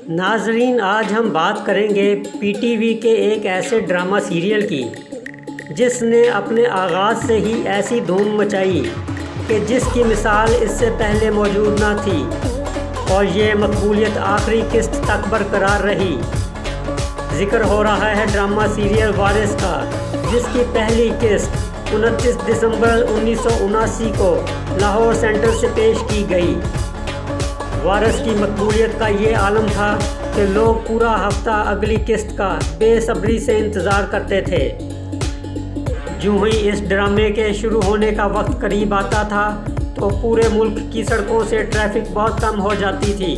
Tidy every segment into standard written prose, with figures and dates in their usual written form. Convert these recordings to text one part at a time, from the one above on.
ناظرین، آج ہم بات کریں گے پی ٹی وی کے ایک ایسے ڈرامہ سیریل کی جس نے اپنے آغاز سے ہی ایسی دھوم مچائی کہ جس کی مثال اس سے پہلے موجود نہ تھی، اور یہ مقبولیت آخری قسط تک برقرار رہی۔ ذکر ہو رہا ہے ڈرامہ سیریل وارث کا، جس کی پہلی قسط 29 دسمبر 1979 کو لاہور سینٹرل سے پیش کی گئی۔ وارث کی مقبولیت کا یہ عالم تھا کہ لوگ پورا ہفتہ اگلی قسط کا بے صبری سے انتظار کرتے تھے۔ جو ہی اس ڈرامے کے شروع ہونے کا وقت قریب آتا تھا تو پورے ملک کی سڑکوں سے ٹریفک بہت کم ہو جاتی تھی۔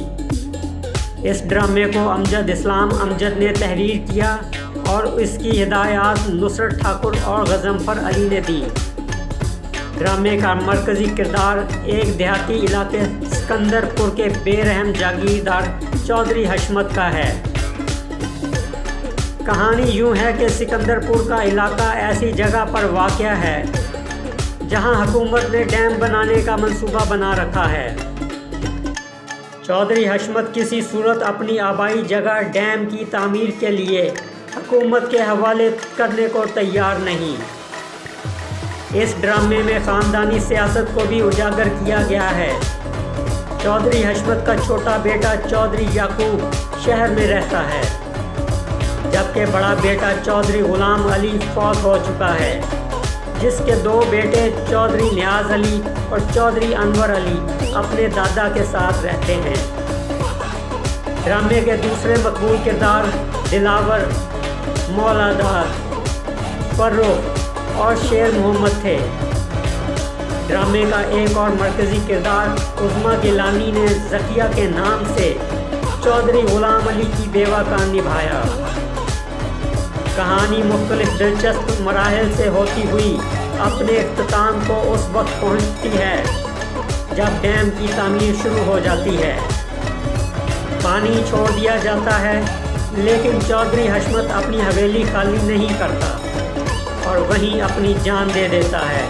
اس ڈرامے کو امجد اسلام امجد نے تحریر کیا اور اس کی ہدایات نصرت ٹھاکر اور غضنفر علی نے دی۔ ڈرامے کا مرکزی کردار ایک دیہاتی علاقے سکندر پور کے بے رحم جاگیردار چودھری حشمت کا ہے۔ کہانی یوں ہے کہ سکندر پور کا علاقہ ایسی جگہ پر واقع ہے جہاں حکومت نے ڈیم بنانے کا منصوبہ بنا رکھا ہے۔ چودھری حشمت کسی صورت اپنی آبائی جگہ ڈیم کی تعمیر کے لیے حکومت کے حوالے کرنے کو تیار نہیں۔ اس ڈرامے میں خاندانی سیاست کو بھی اجاگر کیا گیا ہے۔ چودھری حشمت کا چھوٹا بیٹا چودھری یعقوب شہر میں رہتا ہے، جبکہ بڑا بیٹا چودھری غلام علی فوت ہو چکا ہے، جس کے دو بیٹے چودھری نیاز علی اور چودھری انور علی اپنے دادا کے ساتھ رہتے ہیں۔ ڈرامے کے دوسرے مقبول کردار دلاور، مولادار، فرخ اور شیر محمد تھے۔ ڈرامے کا ایک اور مرکزی کردار عظمیٰ گیلانی نے ذکیہ کے نام سے چودھری غلام علی کی بیوہ کا نبھایا۔ کہانی مختلف دلچسپ مراحل سے ہوتی ہوئی اپنے اختتام کو اس وقت پہنچتی ہے جب ڈیم کی تعمیر شروع ہو جاتی ہے۔ پانی چھوڑ دیا جاتا ہے، لیکن چودھری حشمت اپنی حویلی خالی نہیں کرتا اور وہیں اپنی جان دے دیتا ہے۔